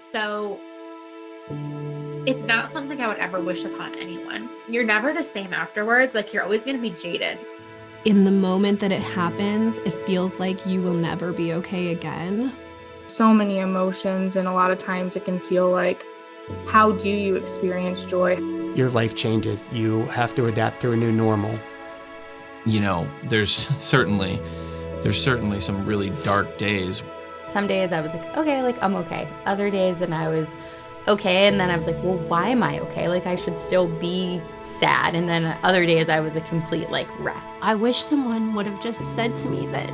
So it's not something I would ever wish upon anyone. You're never the same afterwards. Like, you're always going to be jaded. In the moment that it happens, it feels like you will never be okay again. So many emotions, and a lot of times it can feel like, how do you experience joy? Your life changes. You have to adapt to a new normal. You know, there's certainly some really dark days. Some days I was like, okay, like I'm okay. Other days and I was okay, and then I was like, well, why am I okay? Like, I should still be sad. And then other days I was a complete like wreck. I wish someone would have just said to me that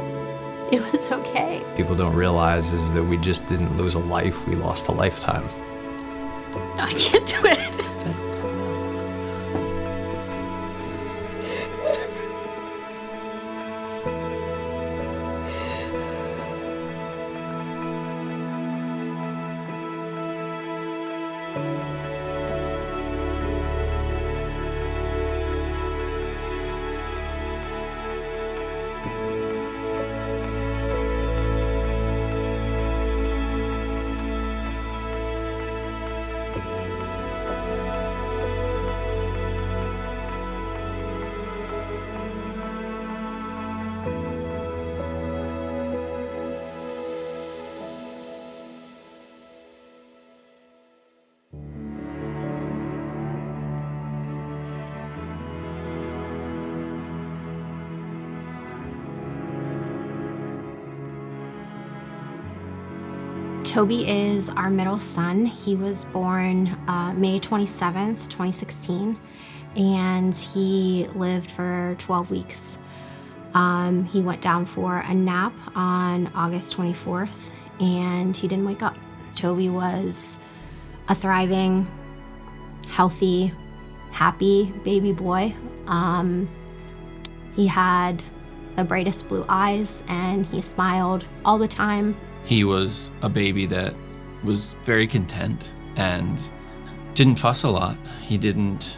it was okay. People don't realize is that we just didn't lose a life, we lost a lifetime. I can't do it. Toby is our middle son. He was born May 27th, 2016, and he lived for 12 weeks. He went down for a nap on August 24th, and he didn't wake up. Toby was a thriving, healthy, happy baby boy. He had the brightest blue eyes, and he smiled all the time. He was a baby that was very content and didn't fuss a lot. He didn't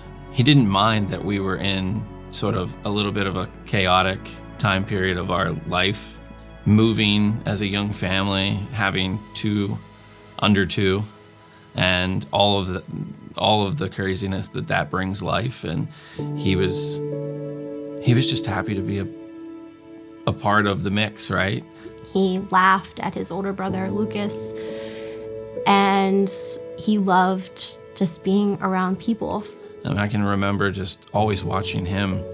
mind that we were in sort of a little bit of a chaotic time period of our life, moving as a young family, having under two, and all of the craziness that brings life. And he was just happy to be a part of the mix, right? He laughed at his older brother, Lucas, and he loved just being around people. And I can remember just always watching him,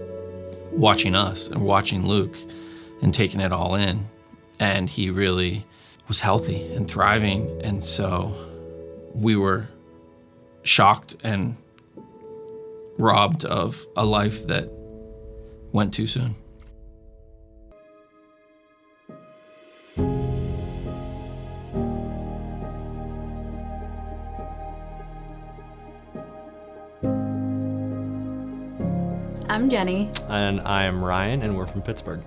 watching us, and watching Luke, and taking it all in. And he really was healthy and thriving, and so we were shocked and robbed of a life that went too soon. I'm Jenny. And I am Ryan, and we're from Pittsburgh.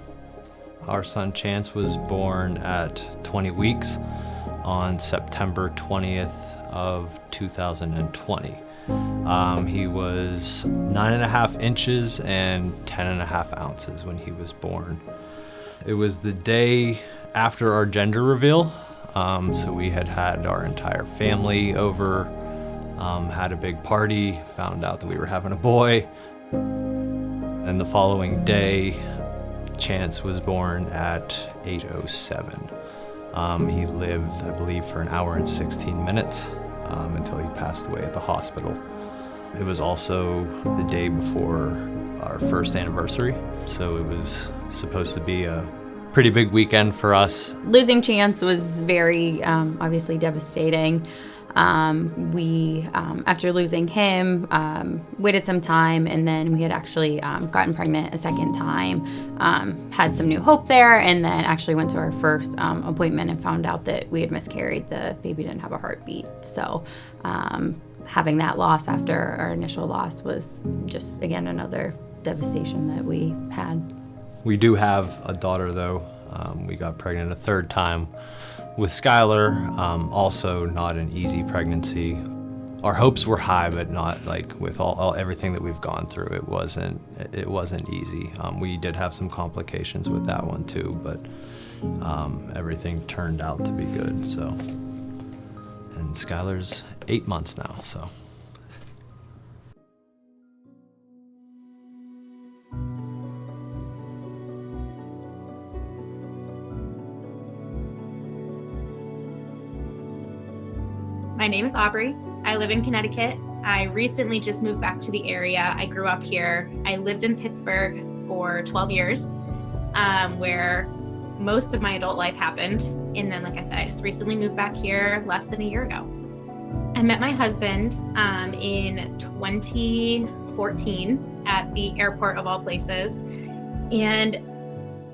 Our son Chance was born at 20 weeks on September 20th of 2020. He was 9.5 inches and 10.5 ounces when he was born. It was the day after our gender reveal, so we had our entire family over, had a big party, found out that we were having a boy. And the following day, Chance was born at 8:07. He lived, I believe, for an hour and 16 minutes until he passed away at the hospital. It was also the day before our first anniversary, so it was supposed to be a pretty big weekend for us. Losing Chance was very obviously devastating. We, after losing him, waited some time, and then we had actually gotten pregnant a second time, had some new hope there, and then actually went to our first appointment and found out that we had miscarried. The baby didn't have a heartbeat. So having that loss after our initial loss was just, again, another devastation that we had. We do have a daughter, though. We got pregnant a third time with Skylar, also not an easy pregnancy. Our hopes were high, but not like with everything that we've gone through. It wasn't easy. We did have some complications with that one too, but everything turned out to be good. So, and and Skylar's 8 months now, so. My name is Aubrey. I live in Connecticut. I recently just moved back to the area. I grew up here. I lived in Pittsburgh for 12 years, where most of my adult life happened. And then, like I said, I just recently moved back here less than a year ago. I met my husband in 2014 at the airport of all places. And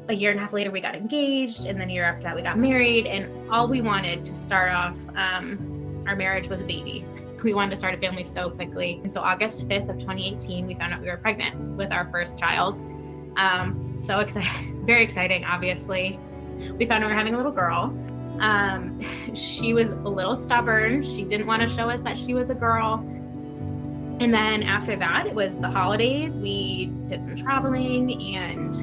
a year and a half later, we got engaged. And then a year after that, we got married. And all we wanted to start off our marriage was a baby. We wanted to start a family so quickly. And so August 5th of 2018, we found out we were pregnant with our first child. So exciting, very exciting, obviously. We found out we were having a little girl. She was a little stubborn. She didn't want to show us that she was a girl. And then after that, it was the holidays. We did some traveling, and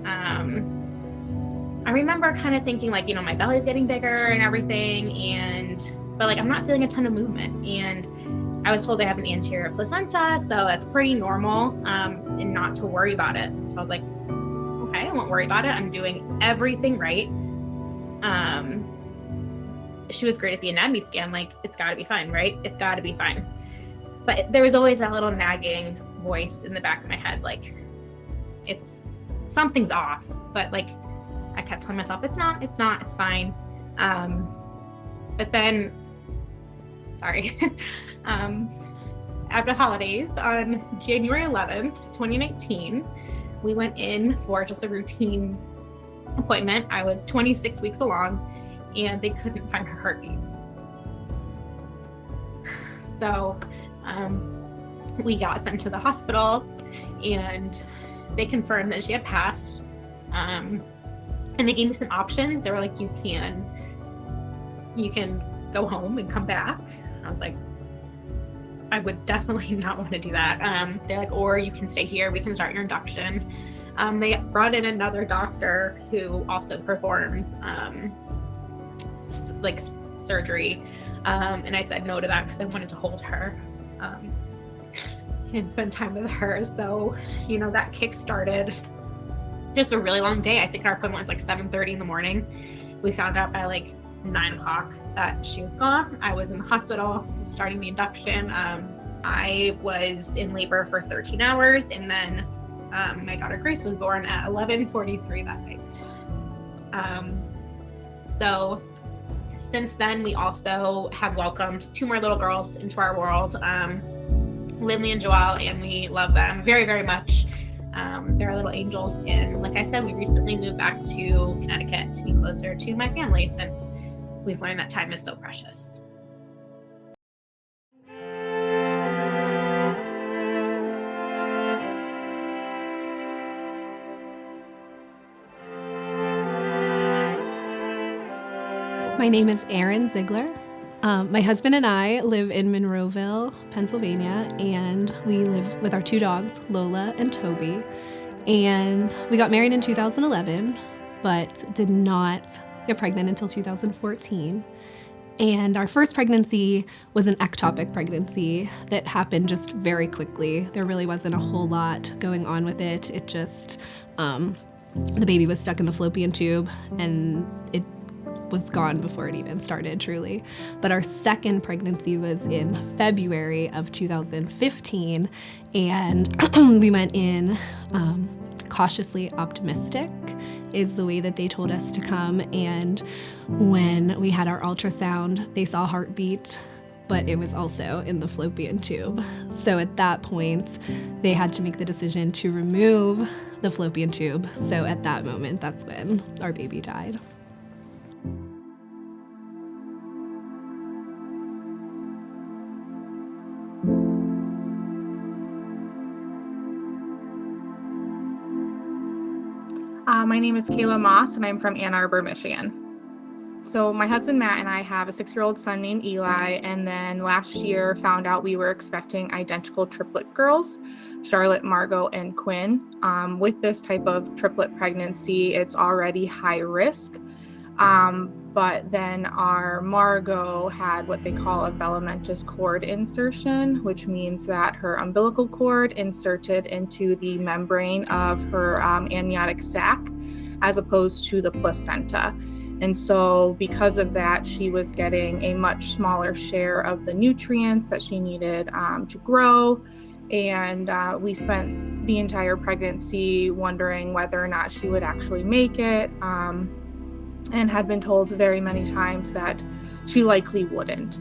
I remember kind of thinking, like, my belly's getting bigger and everything, but like I'm not feeling a ton of movement. And I was told I have an anterior placenta, so that's pretty normal, and not to worry about it. So I was like, okay, I won't worry about it. I'm doing everything right. She was great at the anatomy scan. Like, it's got to be fine, right? It's got to be fine. But there was always that little nagging voice in the back of my head, like, something's off. But like, I kept telling myself, it's fine. But then, after holidays on January 11th, 2019, we went in for just a routine appointment. I was 26 weeks along, and they couldn't find her heartbeat. So we got sent to the hospital, and they confirmed that she had passed. And they gave me some options. They were like, you can go home and come back. I was like, I would definitely not want to do that. They're like, or you can stay here. We can start your induction. They brought in another doctor who also performs surgery. And I said no to that because I wanted to hold her and spend time with her. So, that kick started just a really long day. I think our appointment was like 7:30 in the morning. We found out by like 9 o'clock that she was gone. I was in the hospital starting the induction. I was in labor for 13 hours, and then my daughter Grace was born at 11:43 that night. So since then, we also have welcomed 2 more little girls into our world, Lindley and Joelle, and we love them very, very much. They're little angels. And like I said, we recently moved back to Connecticut to be closer to my family, since we've learned that time is so precious. My name is Erin Ziegler. My husband and I live in Monroeville, Pennsylvania, and we live with our 2 dogs, Lola and Toby. And we got married in 2011, but did not get pregnant until 2014. And our first pregnancy was an ectopic pregnancy that happened just very quickly. There really wasn't a whole lot going on with it. It just, the baby was stuck in the fallopian tube, and it was gone before it even started, truly. But our second pregnancy was in February of 2015, and we went in cautiously optimistic is the way that they told us to come. And when we had our ultrasound, they saw heartbeat, but it was also in the fallopian tube. So at that point, they had to make the decision to remove the fallopian tube. So at that moment, that's when our baby died. My name is Kayla Moss, and I'm from Ann Arbor, Michigan. So my husband Matt and I have a 6-year-old son named Eli, and then last year found out we were expecting identical triplet girls, Charlotte, Margot, and Quinn. With this type of triplet pregnancy, it's already high risk. but then our Margot had what they call a velamentous cord insertion, which means that her umbilical cord inserted into the membrane of her amniotic sac as opposed to the placenta. And so because of that, she was getting a much smaller share of the nutrients that she needed to grow. And we spent the entire pregnancy wondering whether or not she would actually make it, and had been told very many times that she likely wouldn't.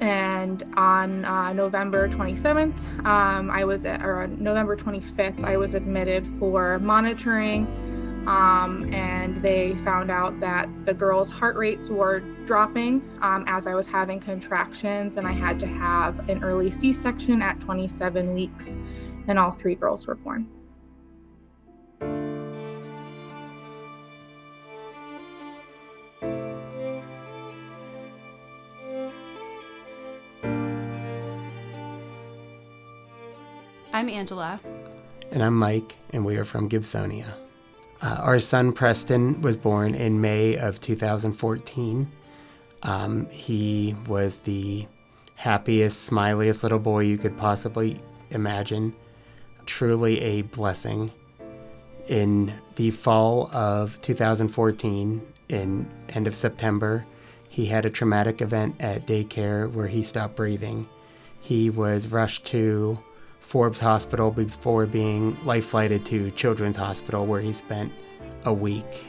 And on November 27th, November 25th, I was admitted for monitoring. And they found out that the girls' heart rates were dropping as I was having contractions, and I had to have an early C-section at 27 weeks, and all 3 girls were born. I'm Angela. And I'm Mike, and we are from Gibsonia. Our son Preston was born in May of 2014. He was the happiest, smiliest little boy you could possibly imagine. Truly a blessing. In the fall of 2014, in end of September, he had a traumatic event at daycare where he stopped breathing. He was rushed to Forbes Hospital before being life-flighted to Children's Hospital, where he spent a week.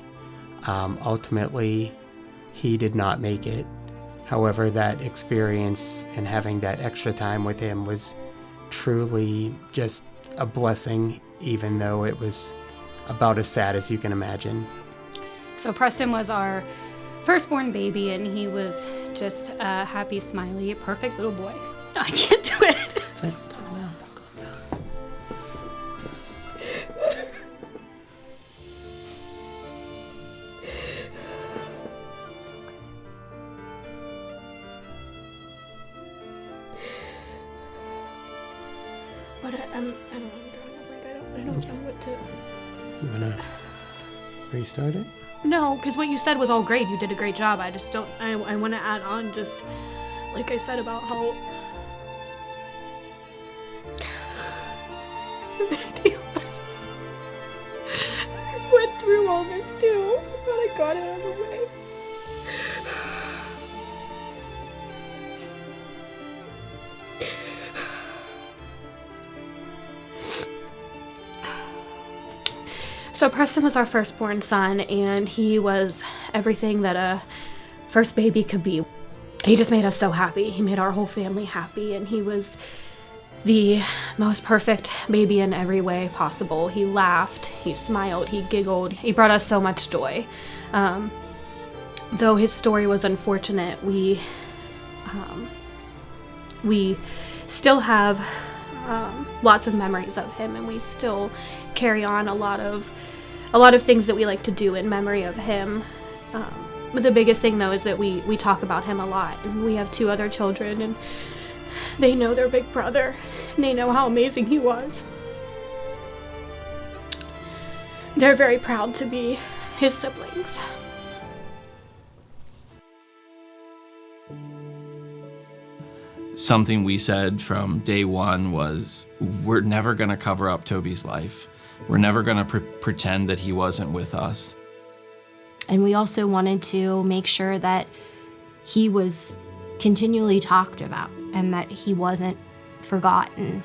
Ultimately, he did not make it. However, that experience and having that extra time with him was truly just a blessing, even though it was about as sad as you can imagine. So Preston was our firstborn baby, and he was just a happy, smiley, perfect little boy. I can't do it. But I don't know. I don't know what to. You wanna restart it? No, because what you said was all great. You did a great job. I just don't. I want to add on, just like I said about how. I went through all this too, but I got it out of the way. So Preston was our firstborn son, and he was everything that a first baby could be. He just made us so happy. He made our whole family happy, and he was the most perfect baby in every way possible. He laughed, he smiled, he giggled. He brought us so much joy. Though his story was unfortunate, we still have lots of memories of him, and we still carry on a lot of things that we like to do in memory of him. But the biggest thing, though, is that we talk about him a lot, and we have 2 other children, and they know their big brother, and they know how amazing he was. They're very proud to be his siblings. Something we said from day one was, we're never going to cover up Toby's life. We're never going to pretend that he wasn't with us. And we also wanted to make sure that he was continually talked about and that he wasn't forgotten.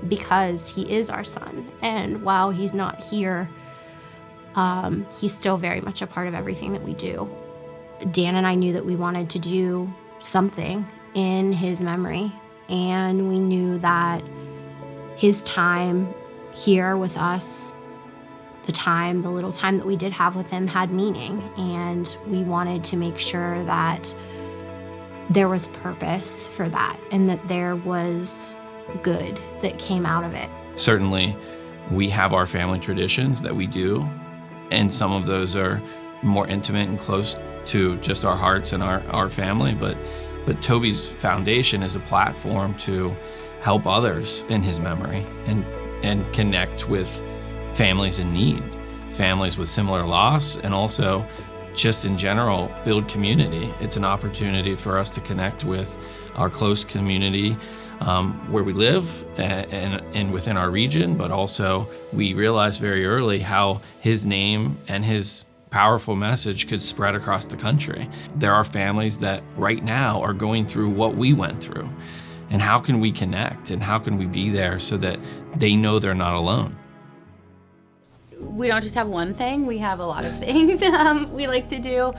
Because he is our son. And while he's not here, he's still very much a part of everything that we do. Dan and I knew that we wanted to do something in his memory, and we knew that his time here with us, the little time that we did have with him, had meaning, and we wanted to make sure that there was purpose for that and that there was good that came out of it. Certainly, we have our family traditions that we do, and some of those are more intimate and close to just our hearts and our family, but Toby's foundation is a platform to help others in his memory and connect with families in need, families with similar loss, and also just in general build community. It's an opportunity for us to connect with our close community where we live and within our region, but also we realized very early how his name and his powerful message could spread across the country. There are families that right now are going through what we went through, and how can we connect and how can we be there so that they know they're not alone? We don't just have one thing, we have a lot of things we like to do.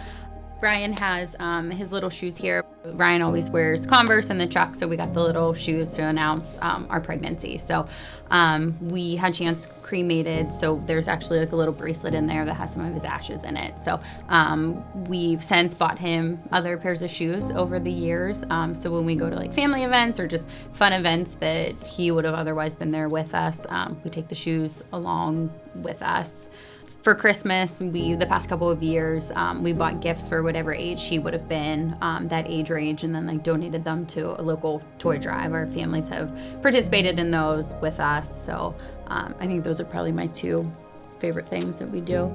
Brian has his little shoes here. Ryan always wears Converse in the truck, so we got the little shoes to announce our pregnancy. So we had Chance cremated, so there's actually like a little bracelet in there that has some of his ashes in it. So we've since bought him other pairs of shoes over the years. So when we go to like family events or just fun events that he would have otherwise been there with us, we take the shoes along with us. For Christmas, the past couple of years, we bought gifts for whatever age he would have been, that age range, and then like donated them to a local toy drive. Our families have participated in those with us, so I think those are probably my two favorite things that we do.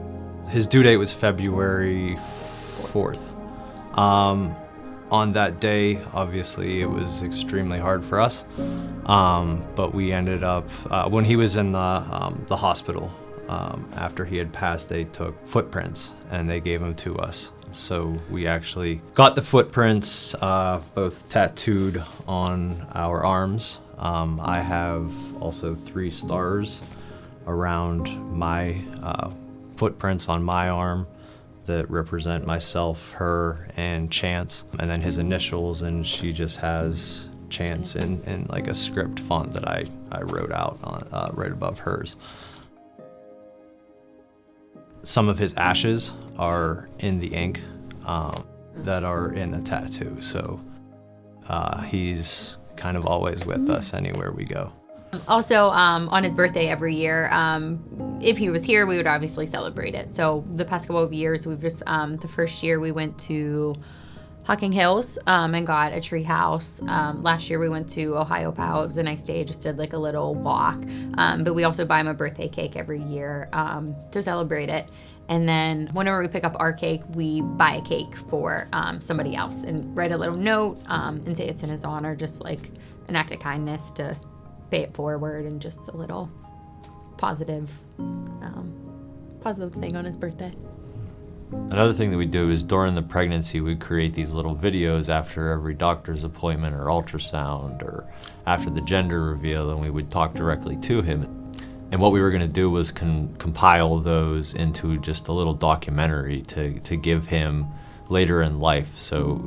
His due date was February 4th. On that day, obviously, it was extremely hard for us, but we ended up, when he was in the hospital, after he had passed, they took footprints and they gave them to us. So we actually got the footprints both tattooed on our arms. I have also 3 stars around my footprints on my arm that represent myself, her, and Chance, and then his initials, and she just has Chance in like a script font that I wrote out on right above hers. Some of his ashes are in the ink that are in the tattoo, so he's kind of always with us anywhere we go. Also, on his birthday every year, if he was here, we would obviously celebrate it. So the past couple of years, we've just, the first year we went to Hocking Hills and got a tree house. Last year we went to Ohio Powell. It was a nice day, just did like a little walk. But we also buy him a birthday cake every year to celebrate it. And then whenever we pick up our cake, we buy a cake for somebody else and write a little note and say it's in his honor, just like an act of kindness to pay it forward and just a little positive thing on his birthday. Another thing that we do is during the pregnancy, we create these little videos after every doctor's appointment or ultrasound or after the gender reveal, and we would talk directly to him. And what we were going to do was compile those into just a little documentary to give him later in life, so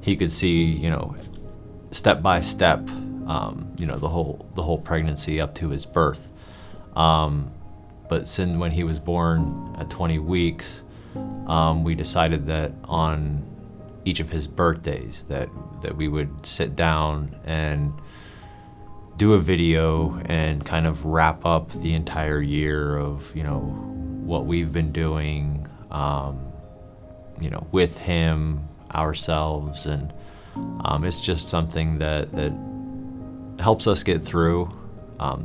he could see step by step the whole pregnancy up to his birth. But since when he was born at 20 weeks, we decided that on each of his birthdays that we would sit down and do a video and kind of wrap up the entire year of what we've been doing with him, ourselves, and it's just something that helps us get through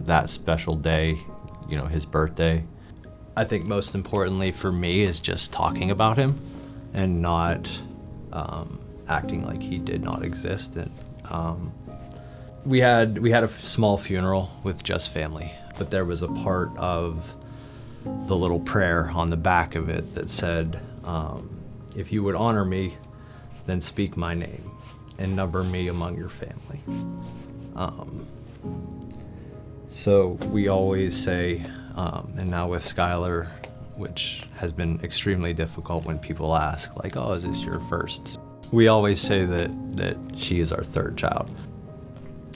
that special day, his birthday. I think most importantly for me is just talking about him and not acting like he did not exist. And we had a small funeral with just family, but there was a part of the little prayer on the back of it that said, if you would honor me, then speak my name and number me among your family. So we always say, and now with Skylar, which has been extremely difficult when people ask, like, oh, is this your first? We always say that she is our third child,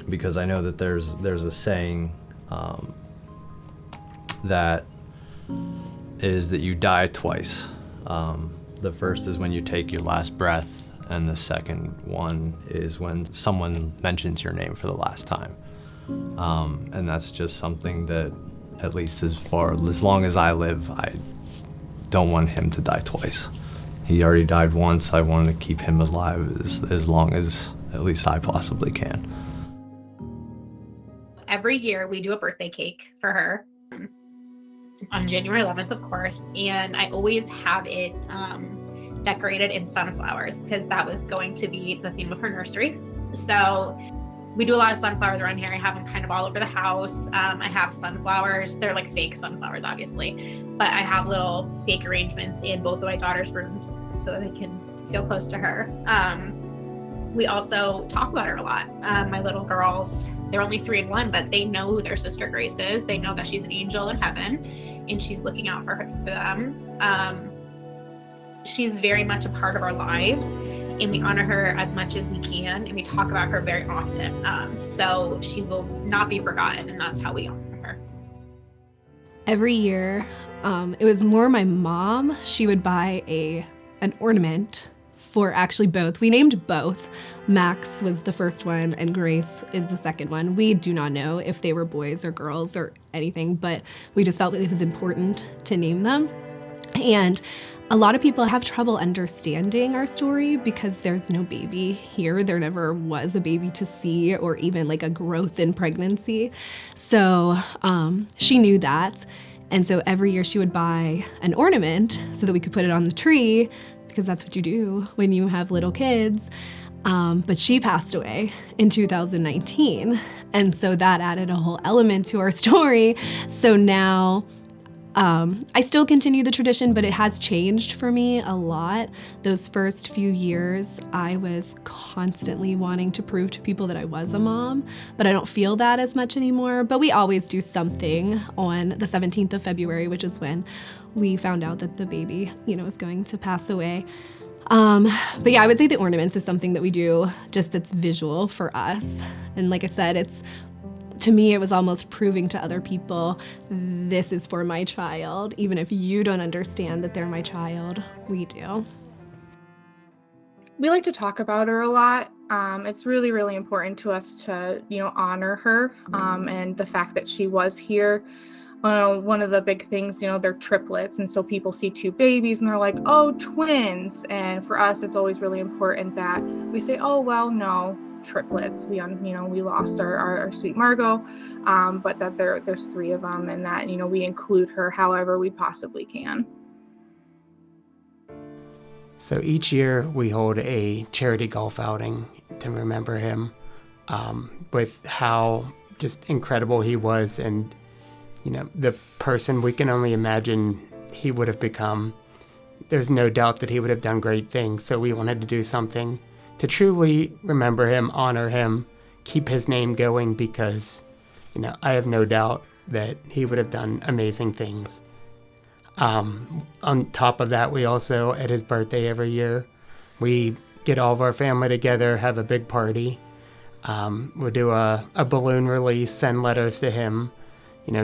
because I know that there's a saying that is that you die twice. The first is when you take your last breath, and the second one is when someone mentions your name for the last time. And that's just something that, at least as long as I live, I don't want him to die twice. He already died once. I want to keep him alive as long as at least I possibly can. Every year we do a birthday cake for her. on January 11th, of course, and I always have it decorated in sunflowers because that was going to be the theme of her nursery. So we do a lot of sunflowers around here. I have them kind of all over the house. I have sunflowers. They're like fake sunflowers, obviously, but I have little fake arrangements in both of my daughter's rooms so that they can feel close to her. We also talk about her a lot. My little girls, they're only 3 and 1, but they know who their sister Grace is. They know that she's an angel in heaven and she's looking out for them. She's very much a part of our lives, and we honor her as much as we can, and we talk about her very often. So she will not be forgotten, and that's how we honor her. Every year, it was more my mom. She would buy an ornament for actually both. We named both. Max was the first one and Grace is the second one. We do not know if they were boys or girls or anything, but we just felt it was important to name them. And a lot of people have trouble understanding our story because there's no baby here. There never was a baby to see or even like a growth in pregnancy. So she knew that. And so every year she would buy an ornament so that we could put it on the tree, because that's what you do when you have little kids. But she passed away in 2019. And so that added a whole element to our story. So now I still continue the tradition, but it has changed for me a lot. Those first few years, I was constantly wanting to prove to people that I was a mom, but I don't feel that as much anymore. But we always do something on the 17th of February, which is when we found out that the baby, is going to pass away. But yeah, I would say the ornaments is something that we do just that's visual for us. And like I said, to me, it was almost proving to other people, this is for my child. Even if you don't understand that they're my child, we do. We like to talk about her a lot. It's really, really important to us to, honor her and the fact that she was here. One of the big things, they're triplets. And so people see 2 babies and they're like, oh, twins. And for us, it's always really important that we say, oh, well, no, triplets. We lost our sweet Margot, but that there's 3 of them, and that, we include her however we possibly can. So each year we hold a charity golf outing to remember him, with how just incredible he was, and the person we can only imagine he would have become. There's no doubt that he would have done great things. So we wanted to do something to truly remember him, honor him, keep his name going, because, I have no doubt that he would have done amazing things. On top of that, we also, at his birthday every year, we get all of our family together, have a big party. We'll do a balloon release, send letters to him,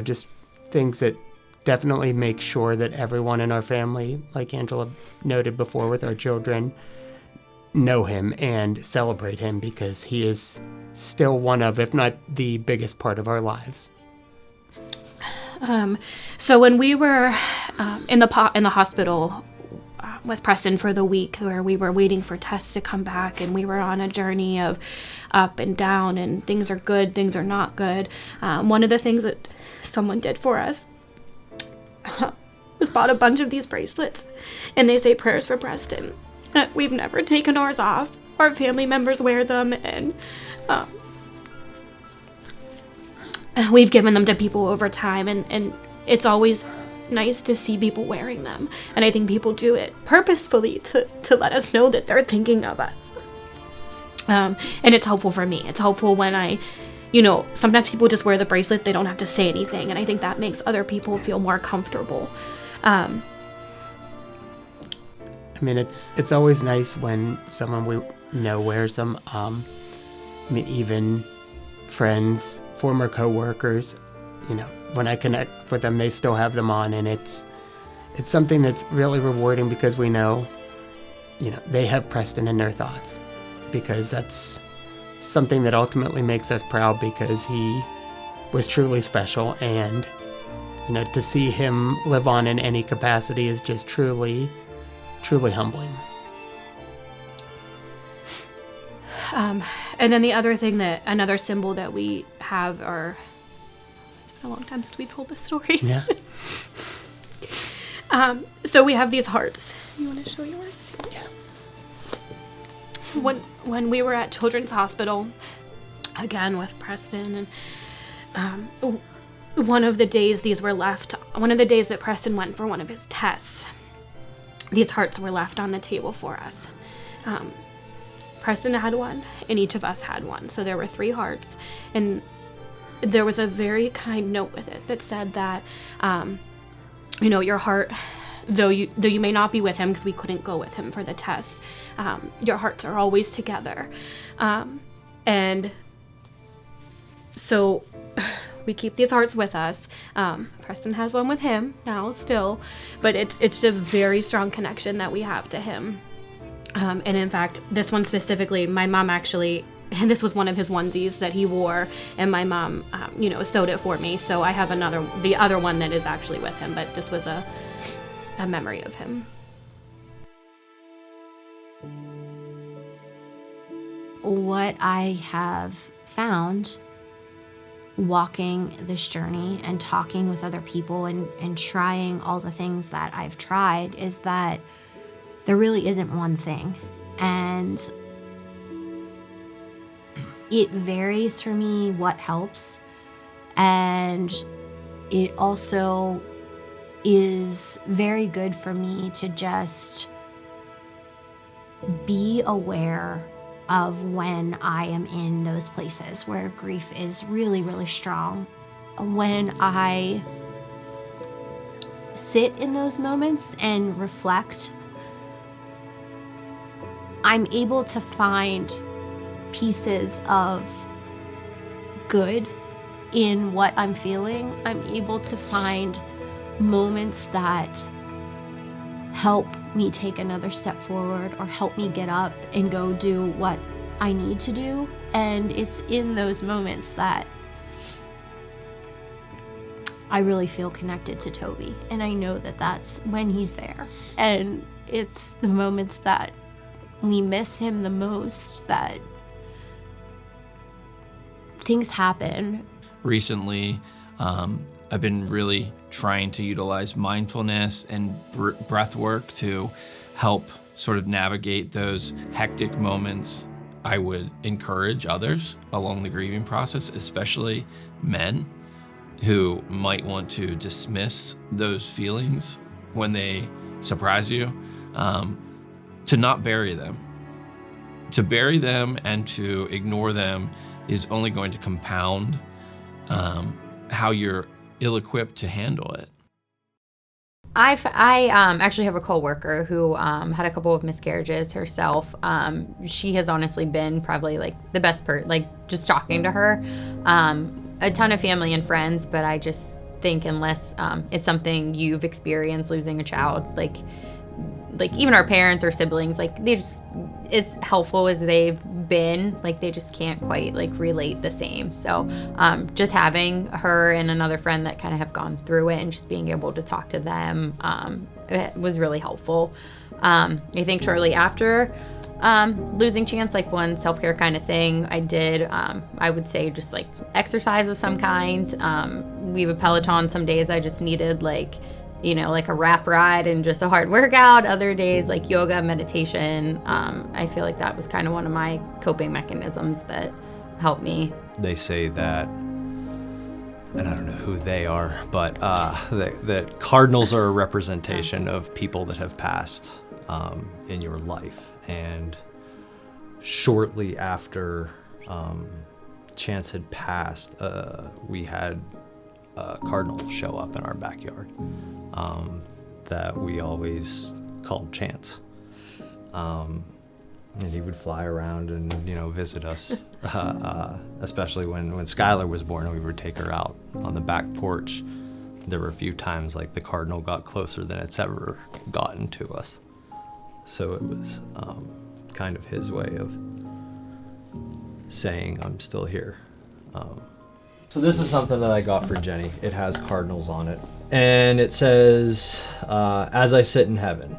just things that definitely make sure that everyone in our family, like Angela noted before with our children, know him and celebrate him, because he is still one of, if not the biggest part of our lives. So when we were in the hospital with Preston for the week, where we were waiting for tests to come back, and we were on a journey of up and down, and things are good, things are not good. One of the things that someone did for us was bought a bunch of these bracelets, and they say prayers for Preston. We've never taken ours off. Our family members wear them, and we've given them to people over time, and it's always nice to see people wearing them. And I think people do it purposefully to let us know that they're thinking of us. And it's helpful for me. It's helpful when sometimes people just wear the bracelet, they don't have to say anything, and I think that makes other people feel more comfortable. It's always nice when someone we know wears them. Even friends, former co-workers, when I connect with them, they still have them on, and it's something that's really rewarding, because we know, they have Preston in their thoughts, because that's something that ultimately makes us proud, because he was truly special, and to see him live on in any capacity is just truly humbling. And then the other thing, another symbol that we have it's been a long time since we told this story. Yeah. So we have these hearts. You want to show yours too? Yeah. When we were at Children's Hospital, again with Preston, and one of the days that Preston went for one of his tests, these hearts were left on the table for us. Preston had one, and each of us had one. So there were 3 hearts, and there was a very kind note with it that said that, your heart, though you may not be with him because we couldn't go with him for the test, your hearts are always together. And so we keep these hearts with us. Preston has one with him now still, but it's a very strong connection that we have to him. And in fact, this one specifically, my mom actually, and this was one of his onesies that he wore, and my mom, sewed it for me. So I have the other one that is actually with him, but this was a memory of him. What I have found walking this journey and talking with other people and trying all the things that I've tried is that there really isn't one thing. And it varies for me what helps. And it also is very good for me to just be aware of when I am in those places where grief is really, really strong. When I sit in those moments and reflect, I'm able to find pieces of good in what I'm feeling. I'm able to find moments that help me take another step forward or help me get up and go do what I need to do. And it's in those moments that I really feel connected to Toby. And I know that that's when he's there. And it's the moments that we miss him the most that things happen. Recently, I've been really trying to utilize mindfulness and breath work to help sort of navigate those hectic moments. I would encourage others along the grieving process, especially men who might want to dismiss those feelings when they surprise you, to not bury them. To bury them and to ignore them is only going to compound how you're ill-equipped to handle it. I actually have a coworker who had a couple of miscarriages herself. She has honestly been probably like the best just talking to her. A ton of family and friends, but I just think unless it's something you've experienced, losing a child, like even our parents or siblings, as helpful as they've been, they just can't quite relate the same. So just having her and another friend that kind of have gone through it and just being able to talk to them it was really helpful. I think shortly after losing Chance, one self-care kind of thing I did, I would say just exercise of some kind. We have a Peloton. Some days I just needed a rap ride and just a hard workout. Other days yoga, meditation. I feel like that was kind of one of my coping mechanisms that helped me. They say that, and I don't know who they are, but that cardinals are a representation of people that have passed in your life. And shortly after Chance had passed, we had a cardinal show up in our backyard that we always called Chance. And he would fly around and, visit us, especially when Skylar was born and we would take her out on the back porch. There were a few times the cardinal got closer than it's ever gotten to us. So it was kind of his way of saying, I'm still here. So this is something that I got for Jenny. It has cardinals on it. And it says, as I sit in heaven.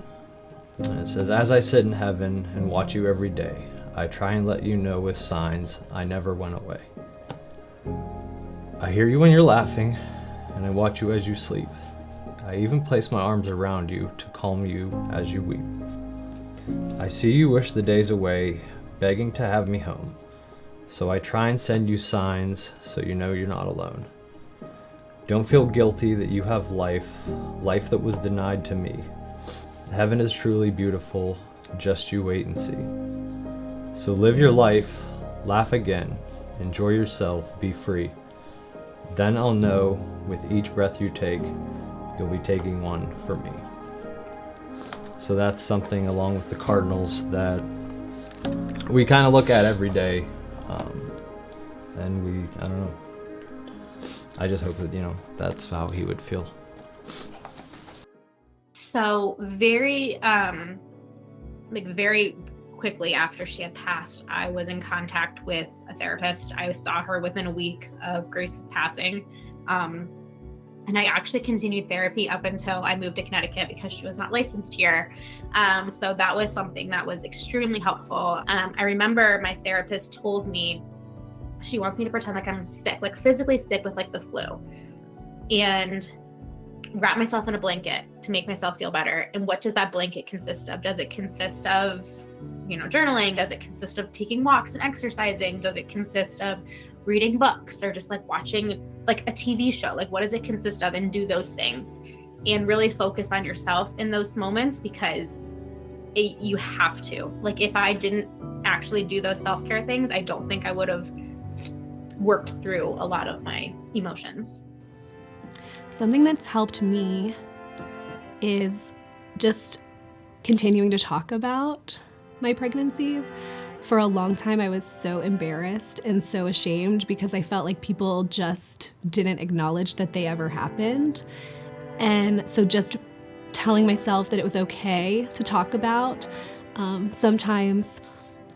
And it says, as I sit in heaven and watch you every day, I try and let you know with signs I never went away. I hear you when you're laughing, and I watch you as you sleep. I even place my arms around you to calm you as you weep. I see you wish the days away, begging to have me home. So I try and send you signs so you know you're not alone. Don't feel guilty that you have life that was denied to me. Heaven is truly beautiful, just you wait and see. So live your life, laugh again, enjoy yourself, be free. Then I'll know with each breath you take, you'll be taking one for me. So that's something along with the cardinals that we kind of look at every day. And I don't know. I just hope that, that's how he would feel. So very quickly after she had passed, I was in contact with a therapist. I saw her within a week of Grace's passing. And I actually continued therapy up until I moved to Connecticut because she was not licensed here. So that was something that was extremely helpful. I remember my therapist told me she wants me to pretend like I'm sick, like physically sick with like the flu, and wrap myself in a blanket to make myself feel better. And what does that blanket consist of? Does it consist of, journaling? Does it consist of taking walks and exercising? Does it consist of reading books or just like watching like a TV show? Like, what does it consist of? And do those things and really focus on yourself in those moments, because you have to. Like, if I didn't actually do those self-care things, I don't think I would have worked through a lot of my emotions. Something that's helped me is just continuing to talk about my pregnancies. For a long time, I was so embarrassed and so ashamed because I felt like people just didn't acknowledge that they ever happened. And so just telling myself that it was okay to talk about. Sometimes,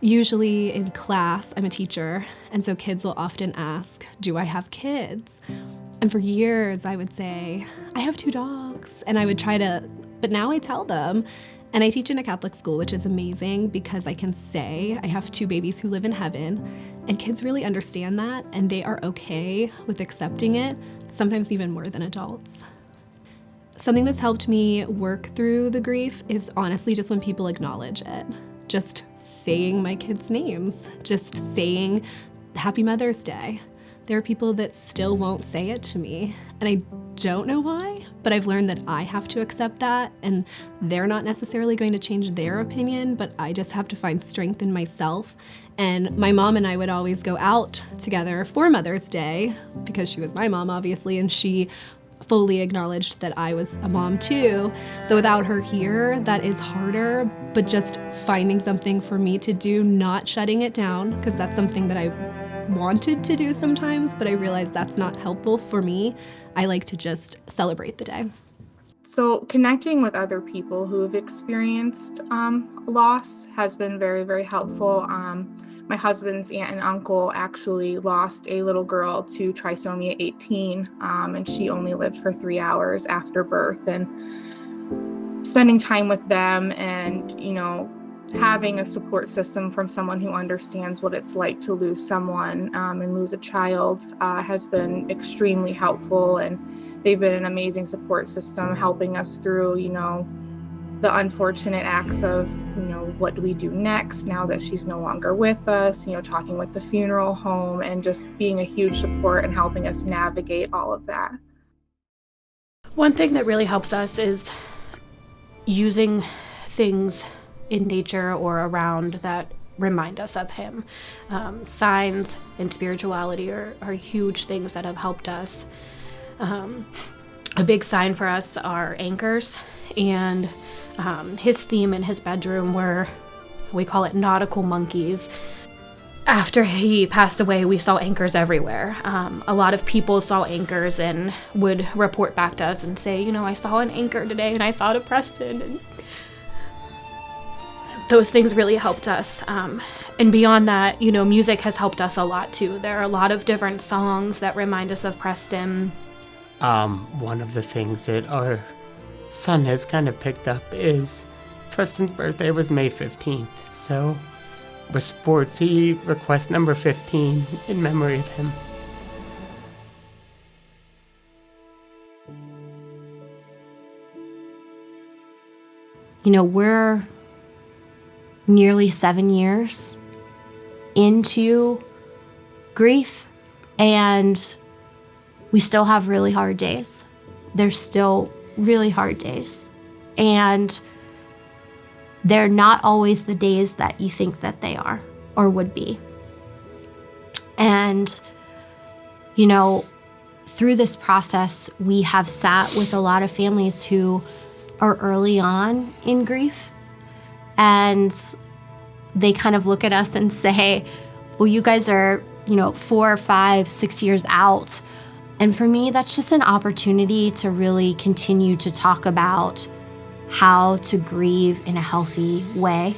usually in class, I'm a teacher, and so kids will often ask, do I have kids? And for years, I would say, I have 2 dogs. And I would try to, but now I tell them. And I teach in a Catholic school, which is amazing because I can say I have 2 babies who live in heaven. And kids really understand that, and they are okay with accepting it, sometimes even more than adults. Something that's helped me work through the grief is honestly just when people acknowledge it. Just saying my kids' names, just saying Happy Mother's Day. There are people that still won't say it to me, and I don't know why, but I've learned that I have to accept that, and they're not necessarily going to change their opinion, but I just have to find strength in myself. And my mom and I would always go out together for Mother's Day, because she was my mom, obviously, and she fully acknowledged that I was a mom too. So without her here, that is harder, but just finding something for me to do, not shutting it down, because that's something that I wanted to do sometimes, but I realized that's not helpful for me. I like to just celebrate the day. So connecting with other people who have experienced loss has been very, very helpful. My husband's aunt and uncle actually lost a little girl to trisomy 18, and she only lived for 3 hours after birth. And spending time with them and, having a support system from someone who understands what it's like to lose someone and lose a child has been extremely helpful. And they've been an amazing support system helping us through, the unfortunate acts of, what do we do next now that she's no longer with us, talking with the funeral home and just being a huge support and helping us navigate all of that. One thing that really helps us is using things in nature or around that remind us of him. Signs and spirituality are huge things that have helped us. A big sign for us are anchors, and his theme in his bedroom were, we call it nautical monkeys. After he passed away, we saw anchors everywhere. A lot of people saw anchors and would report back to us and say, I saw an anchor today and I thought of Preston. And those things really helped us. And beyond that, music has helped us a lot too. There are a lot of different songs that remind us of Preston. One of the things that our son has kind of picked up is Preston's birthday was May 15th. So with sports, he requests number 15 in memory of him. we're nearly 7 years into grief, and we still have really hard days. There's still really hard days. And they're not always the days that you think that they are or would be. And, through this process, we have sat with a lot of families who are early on in grief, and they kind of look at us and say, well, you guys are, 4, 5, 6 years out. And for me, that's just an opportunity to really continue to talk about how to grieve in a healthy way,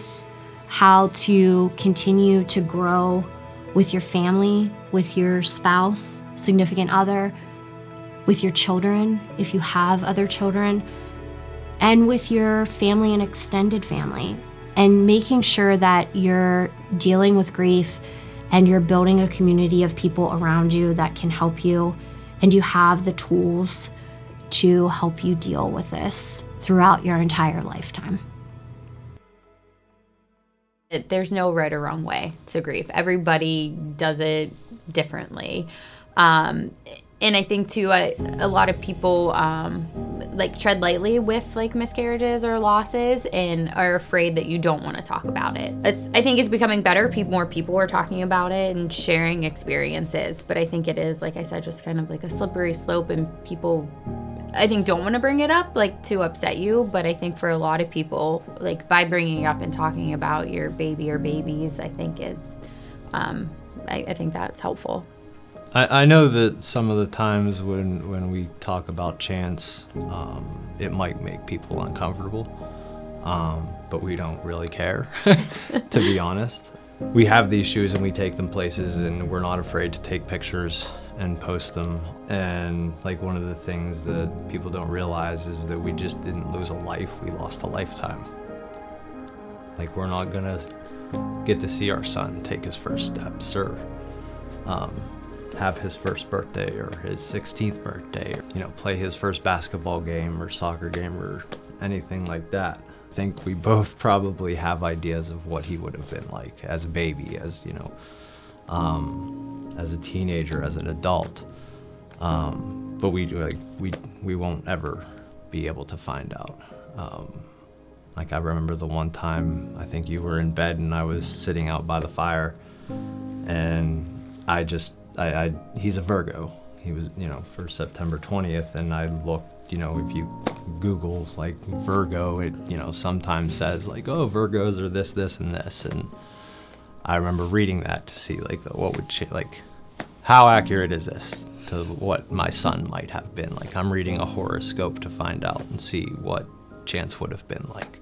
how to continue to grow with your family, with your spouse, significant other, with your children, if you have other children, and with your family and extended family, and making sure that you're dealing with grief and you're building a community of people around you that can help you, and you have the tools to help you deal with this throughout your entire lifetime. There's no right or wrong way to grieve. Everybody does it differently. And I think too, a lot of people tread lightly with miscarriages or losses and are afraid that you don't want to talk about it. I think it's becoming better. More people are talking about it and sharing experiences. But I think it is, like I said, just kind of like a slippery slope, and people, I think, don't want to bring it up to upset you. But I think for a lot of people, by bringing it up and talking about your baby or babies, I think is, I think that's helpful. I know that some of the times when we talk about Chance, it might make people uncomfortable, but we don't really care, to be honest. We have these shoes and we take them places, and we're not afraid to take pictures and post them. And one of the things that people don't realize is that we just didn't lose a life, we lost a lifetime. We're not gonna get to see our son take his first steps or have his first birthday or his 16th birthday, or, play his first basketball game or soccer game or anything like that. I think we both probably have ideas of what he would have been like as a baby, as as a teenager, as an adult. But we won't ever be able to find out. I remember the one time, I think you were in bed and I was sitting out by the fire, and he's a Virgo. He was, for September 20th, and I looked, if you Google Virgo, it, sometimes says oh, Virgos are this, this, and this. And I remember reading that to see what would how accurate is this to what my son might have been. I'm reading a horoscope to find out and see what Chance would have been like.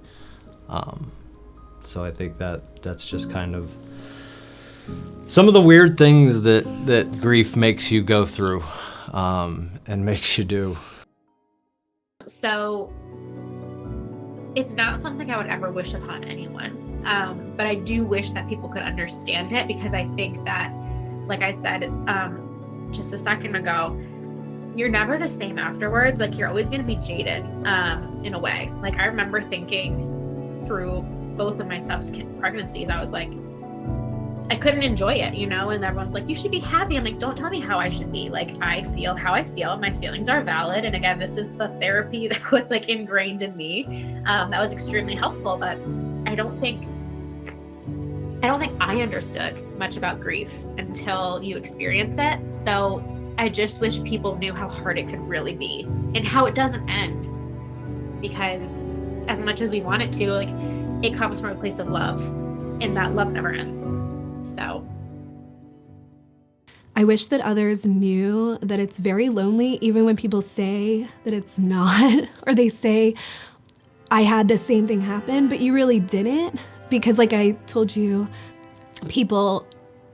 So I think that's just kind of some of the weird things that grief makes you go through, and makes you do. So it's not something I would ever wish upon anyone. But I do wish that people could understand it, because I think that, like I said just a second ago, you're never the same afterwards. You're always going to be jaded in a way. I remember thinking through both of my subsequent pregnancies, I was I couldn't enjoy it, and everyone's you should be happy. I'm don't tell me how I should be. I feel how I feel, and my feelings are valid. And again, this is the therapy that was ingrained in me. That was extremely helpful, but I don't think I understood much about grief until you experience it. So I just wish people knew how hard it could really be and how it doesn't end. Because as much as we want it to, it comes from a place of love, and that love never ends. So I wish that others knew that it's very lonely, even when people say that it's not, or they say, I had the same thing happen, but you really didn't. Because I told you, people,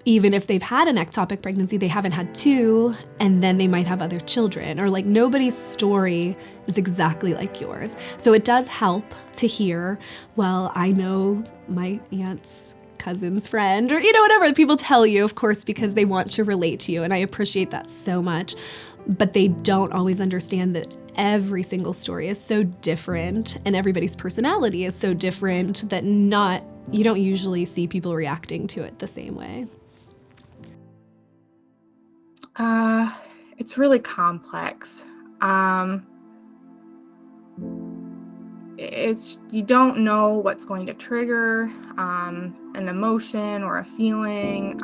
even if they've had an ectopic pregnancy, they haven't had two, and then they might have other children, or nobody's story is exactly like yours. So it does help to hear, well, I know my aunt's cousin's friend, or whatever people tell you, of course, because they want to relate to you, and I appreciate that so much. But they don't always understand that every single story is so different and everybody's personality is so different that you don't usually see people reacting to it the same way. It's really complex. You don't know what's going to trigger an emotion or a feeling,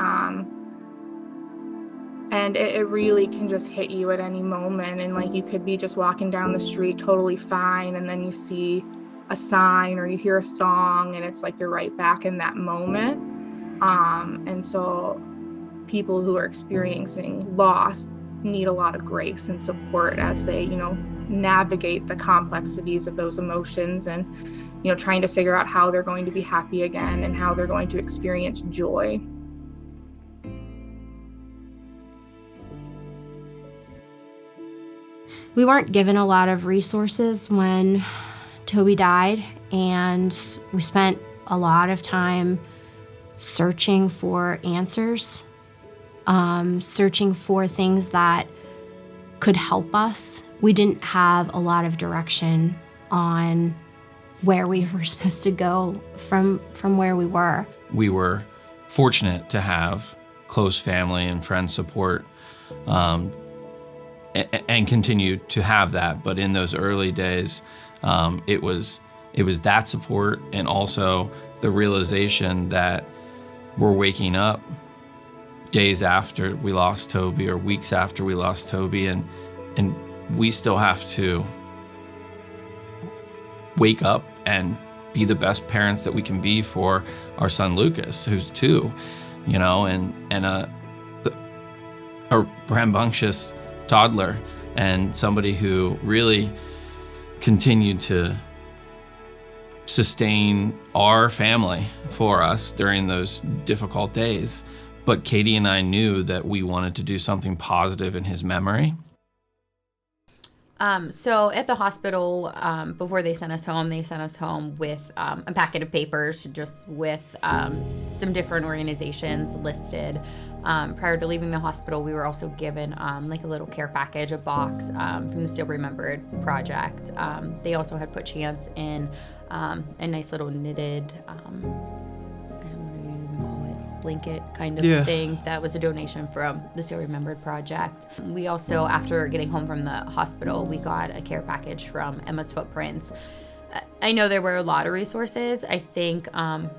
and it really can just hit you at any moment. And like, you could be just walking down the street totally fine, and then you see a sign or you hear a song, and it's like you're right back in that moment. And so people who are experiencing loss need a lot of grace and support as they, navigate the complexities of those emotions, and, trying to figure out how they're going to be happy again and how they're going to experience joy. We weren't given a lot of resources when Toby died, and we spent a lot of time searching for answers, searching for things that could help us. We didn't have a lot of direction on where we were supposed to go from where we were. We were fortunate to have close family and friend support, and continue to have that. But in those early days, it was that support, and also the realization that we're waking up days after we lost Toby or weeks after we lost Toby, and we still have to wake up and be the best parents that we can be for our son Lucas, who's 2, and a rambunctious toddler, and somebody who really continued to sustain our family for us during those difficult days. But Katie and I knew that we wanted to do something positive in his memory. So at the hospital, before they sent us home with a packet of papers, just with some different organizations listed. Prior to leaving the hospital, we were also given like a little care package, a box from the Still Remembered project. They also had put Chance in a nice little knitted, blanket kind of thing that was a donation from the Still Remembered project. We also, after getting home from the hospital, we got a care package from Emma's Footprints. I know there were a lot of resources. I think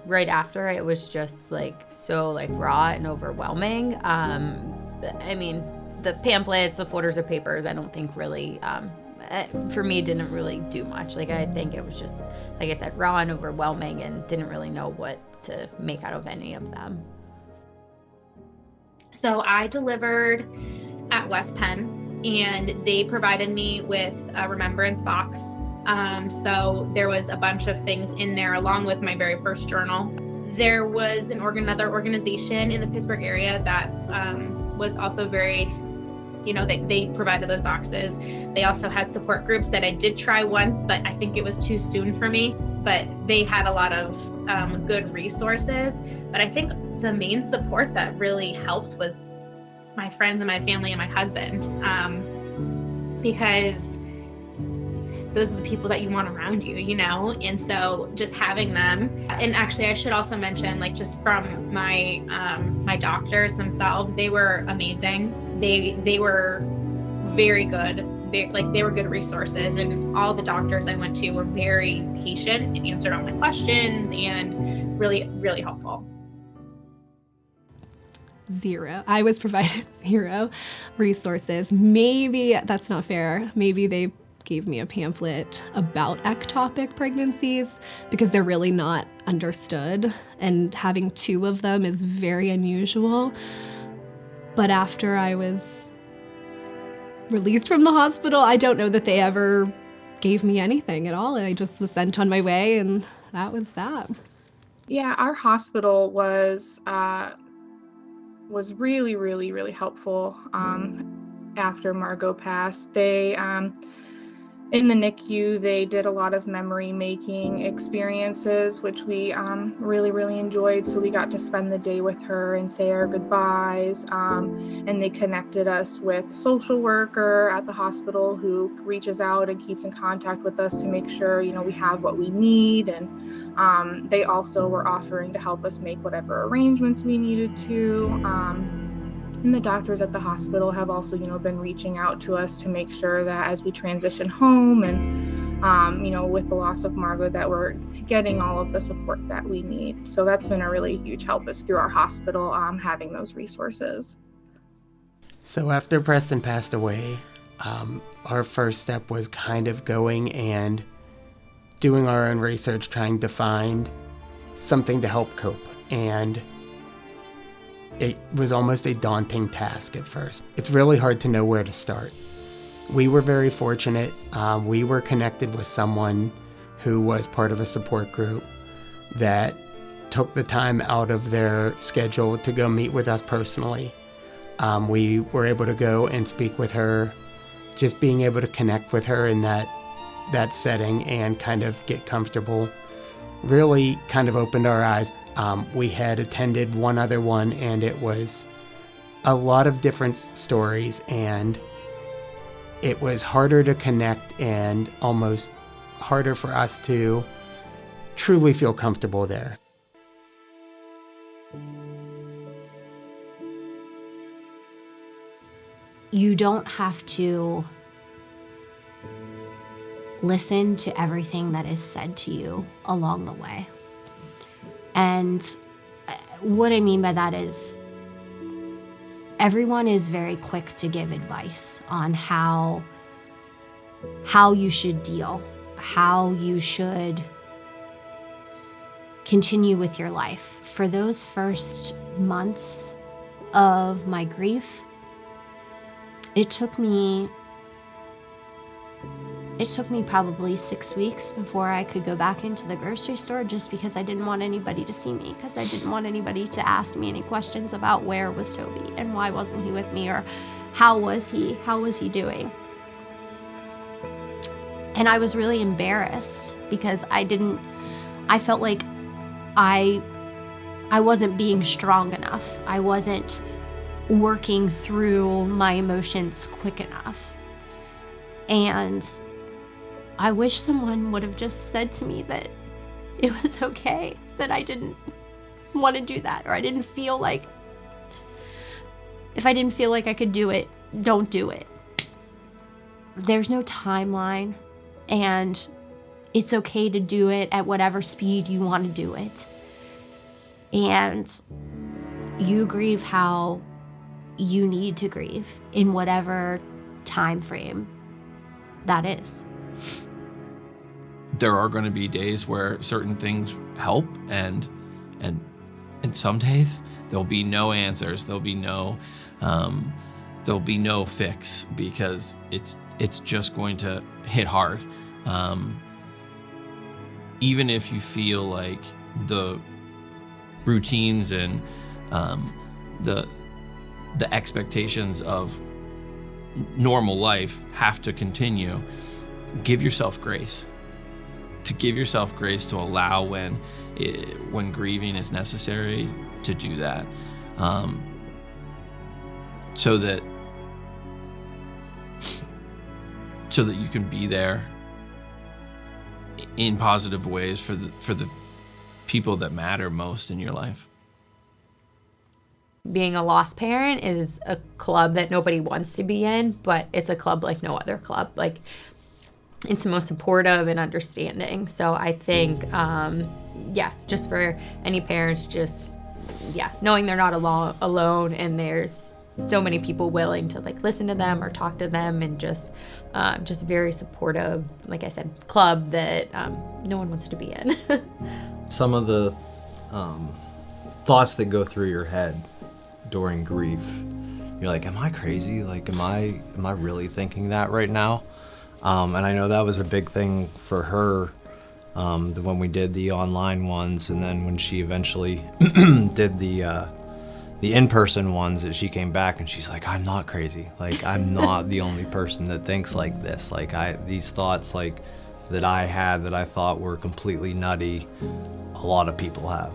right after, it was just so raw and overwhelming. I mean, the pamphlets, the folders of papers, I don't think really, for me, didn't really do much. I think it was just, like I said, raw and overwhelming, and didn't really know what to make out of any of them. So I delivered at West Penn, and they provided me with a remembrance box. So there was a bunch of things in there, along with my very first journal. There was another organization in the Pittsburgh area that was also very, they provided those boxes. They also had support groups that I did try once, but I think it was too soon for me. But they had a lot of good resources. But I think the main support that really helped was my friends and my family and my husband, because those are the people that you want around you, and so just having them. And actually, I should also mention, just from my my doctors themselves, they were amazing. They were very good. They were good resources, and all the doctors I went to were very patient and answered all my questions, and really, really helpful. 0. I was provided 0 resources. Maybe that's not fair. Maybe they gave me a pamphlet about ectopic pregnancies because they're really not understood, and having 2 of them is very unusual. But after I was released from the hospital, I don't know that they ever gave me anything at all. I just was sent on my way, and that was that. Yeah, our hospital was really, really, really helpful after Margot passed. They In the NICU, they did a lot of memory making experiences, which we really, really enjoyed. So we got to spend the day with her and say our goodbyes. And they connected us with a social worker at the hospital who reaches out and keeps in contact with us to make sure, we have what we need. And they also were offering to help us make whatever arrangements we needed to. And the doctors at the hospital have also, been reaching out to us to make sure that as we transition home and, with the loss of Margot, that we're getting all of the support that we need. So that's been a really huge help is through our hospital having those resources. So after Preston passed away, our first step was kind of going and doing our own research, trying to find something to help cope. And it was almost a daunting task at first. It's really hard to know where to start. We were very fortunate. We were connected with someone who was part of a support group that took the time out of their schedule to go meet with us personally. We were able to go and speak with her. Just being able to connect with her in that setting and kind of get comfortable really kind of opened our eyes. We had attended one other one, and it was a lot of different stories, and it was harder to connect and almost harder for us to truly feel comfortable there. You don't have to listen to everything that is said to you along the way. And what I mean by that is everyone is very quick to give advice on how you should deal, how you should continue with your life. For those first months of my grief, it took me probably 6 weeks before I could go back into the grocery store, just because I didn't want anybody to see me, because I didn't want anybody to ask me any questions about where was Toby and why wasn't he with me, or how was he doing. And I was really embarrassed because I felt like I wasn't being strong enough. I wasn't working through my emotions quick enough. And I wish someone would have just said to me that it was okay, that I didn't want to do that, or I didn't feel like, if I didn't feel like I could do it, don't do it. There's no timeline, and it's okay to do it at whatever speed you want to do it. And you grieve how you need to grieve in whatever time frame that is. There are going to be days where certain things help, and some days there'll be no answers. There'll be no fix, because it's just going to hit hard. Even if you feel like the routines and the expectations of normal life have to continue, give yourself grace. To give yourself grace to allow when grieving is necessary to do that, so that you can be there in positive ways for the people that matter most in your life. Being a lost parent is a club that nobody wants to be in, but it's a club like no other club. Like, it's the most supportive and understanding. So I think, just for any parents, knowing they're not alone, and there's so many people willing to listen to them or talk to them, and just very supportive, like I said, club that no one wants to be in. Some of the thoughts that go through your head during grief, you're like, am I crazy? Like, am I really thinking that right now? And I know that was a big thing for her when we did the online ones, and then when she eventually did the the in-person ones that she came back and she's like, I'm not crazy. Like, I'm not the only person that thinks like this. Like, these thoughts like that I had that I thought were completely nutty, a lot of people have.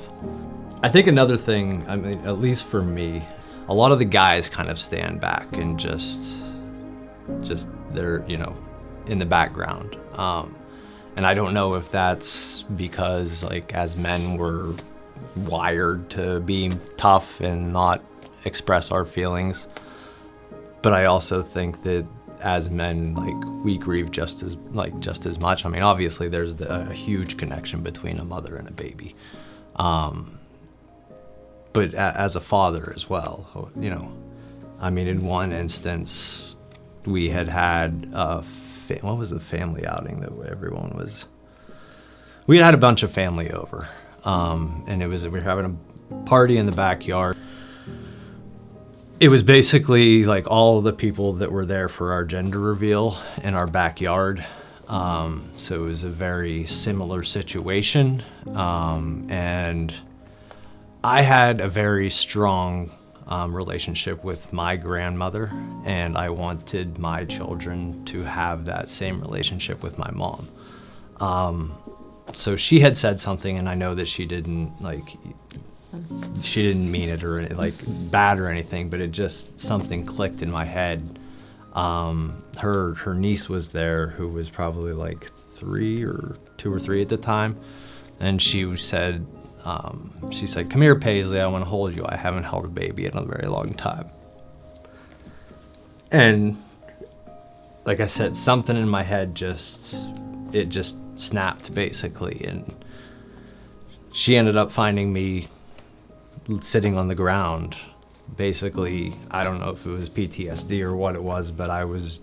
I think another thing, I mean, at least for me, a lot of the guys kind of stand back and just they're, you know, in the background. And I don't know if that's because, like, as men we're wired to be tough and not express our feelings, but I also think that as men, like, we grieve just as much. I mean, obviously there's a huge connection between a mother and a baby, but as a father as well, you know, I mean, in one instance we had what was the family outing that everyone was, we had a bunch of family over, and we were having a party in the backyard. It was basically like all the people that were there for our gender reveal in our backyard. So it was a very similar situation. And I had a very strong relationship with my grandmother, and I wanted my children to have that same relationship with my mom. So she had said something, and I know that she didn't mean it or like bad or anything, but it just, something clicked in my head. Her niece was there, who was probably like 2 or 3 at the time, and she said, come here, Paisley, I want to hold you. I haven't held a baby in a very long time. And like I said, something in my head just snapped, basically, and she ended up finding me sitting on the ground. Basically, I don't know if it was PTSD or what it was, but I was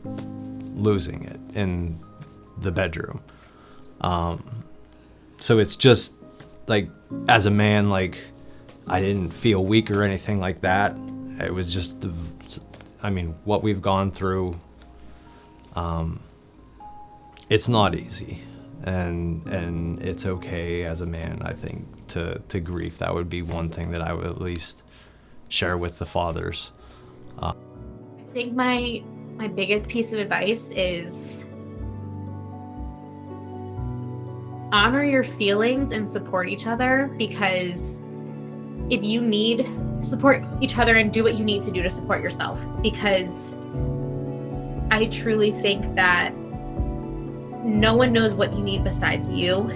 losing it in the bedroom. So it's just like, as a man, like, I didn't feel weak or anything like that. It was just, what we've gone through, it's not easy, and it's okay as a man, I think, to grieve. That would be one thing that I would at least share with the fathers. I think my biggest piece of advice is honor your feelings and support each other, because if you need, support each other and do what you need to do to support yourself, because I truly think that no one knows what you need besides you.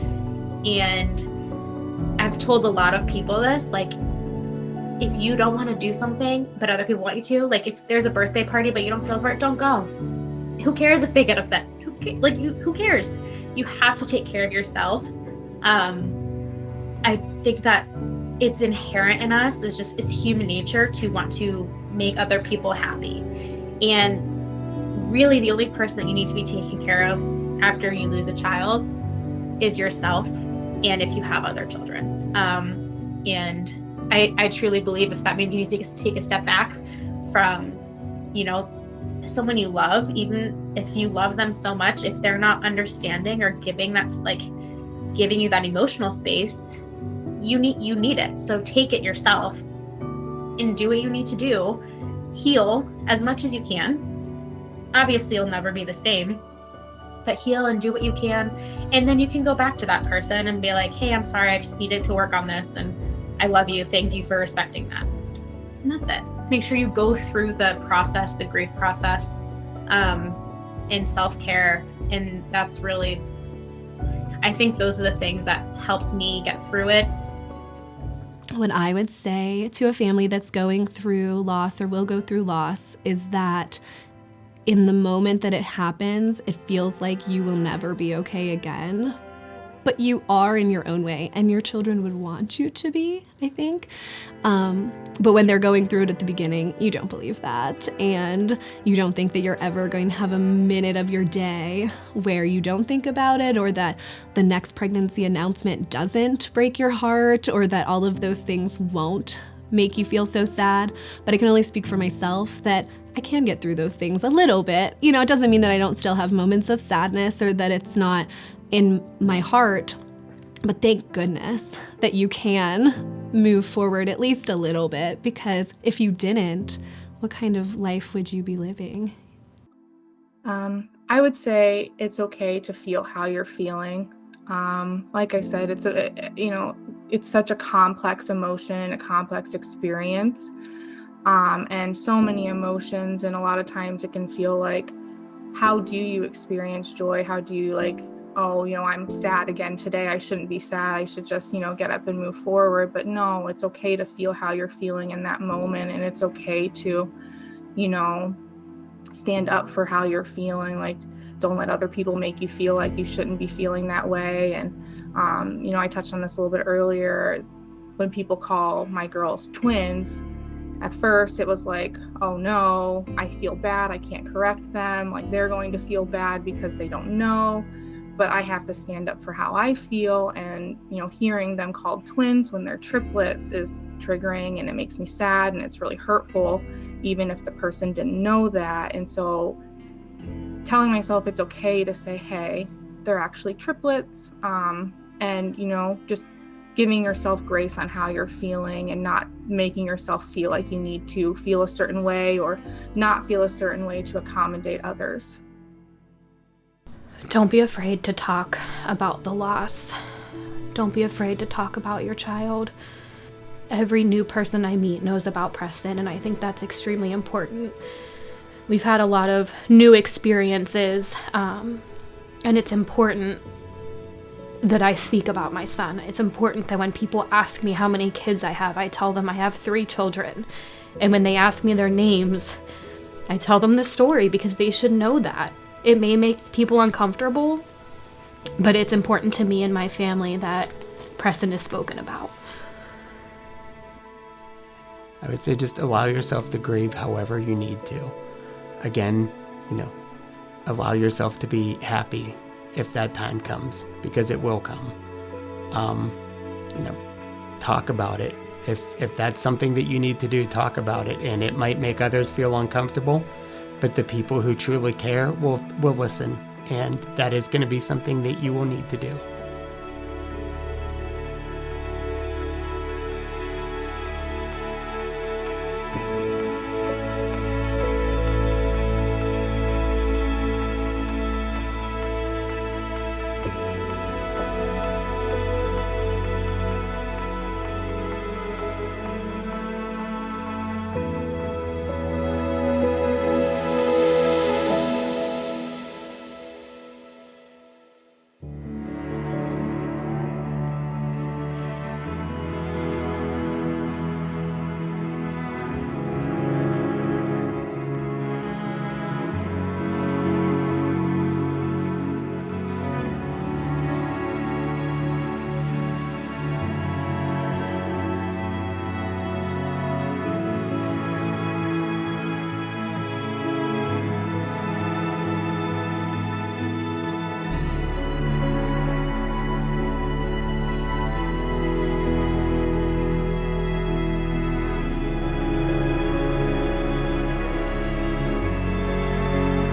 And I've told a lot of people this, like, if you don't want to do something but other people want you to, like, if there's a birthday party but you don't feel for it, don't go. Who cares if they get upset? Who cares? You have to take care of yourself. I think that it's inherent in us. It's human nature to want to make other people happy. And really the only person that you need to be taking care of after you lose a child is yourself, and if you have other children. And I truly believe if that means you need to take a step back from, someone you love, even if you love them so much, if they're not understanding or giving you that emotional space, you need it. So take it yourself and do what you need to do. Heal as much as you can. Obviously, you'll never be the same, but heal and do what you can. And then you can go back to that person and be like, hey, I'm sorry, I just needed to work on this, and I love you. Thank you for respecting that. And that's it. Make sure you go through the process, the grief process, in self-care. And that's really, I think those are the things that helped me get through it. What I would say to a family that's going through loss or will go through loss is that in the moment that it happens, it feels like you will never be okay again. But you are in your own way, and your children would want you to be, I think. But when they're going through it at the beginning, you don't believe that. And you don't think that you're ever going to have a minute of your day where you don't think about it, or that the next pregnancy announcement doesn't break your heart, or that all of those things won't make you feel so sad. But I can only speak for myself that I can get through those things a little bit. It doesn't mean that I don't still have moments of sadness or that it's not in my heart, but thank goodness that you can move forward at least a little bit, because if you didn't, what kind of life would you be living? I would say it's okay to feel how you're feeling. Like I said, it's such a complex emotion, a complex experience, and so many emotions. And a lot of times it can feel like, how do you experience joy? How do you oh, I'm sad again today. I shouldn't be sad. I should just, get up and move forward. But no, it's okay to feel how you're feeling in that moment. And it's okay to, stand up for how you're feeling. Like, don't let other people make you feel like you shouldn't be feeling that way. And, I touched on this a little bit earlier. When people call my girls twins, at first it was like, oh no, I feel bad. I can't correct them. Like, they're going to feel bad because they don't know. But I have to stand up for how I feel. And, hearing them called twins when they're triplets is triggering, and it makes me sad, and it's really hurtful, even if the person didn't know that. And so telling myself it's okay to say, hey, they're actually triplets, and, just giving yourself grace on how you're feeling, and not making yourself feel like you need to feel a certain way or not feel a certain way to accommodate others. Don't be afraid to talk about the loss. Don't be afraid to talk about your child. Every new person I meet knows about Preston, and I think that's extremely important. We've had a lot of new experiences, and it's important that I speak about my son. It's important that when people ask me how many kids I have, I tell them I have 3 children. And when they ask me their names, I tell them the story, because they should know that. It may make people uncomfortable, but it's important to me and my family that Preston is spoken about. I would say just allow yourself to grieve however you need to. Again, allow yourself to be happy if that time comes, because it will come. Talk about it. If that's something that you need to do, talk about it. And it might make others feel uncomfortable, but the people who truly care will listen. And that is going to be something that you will need to do.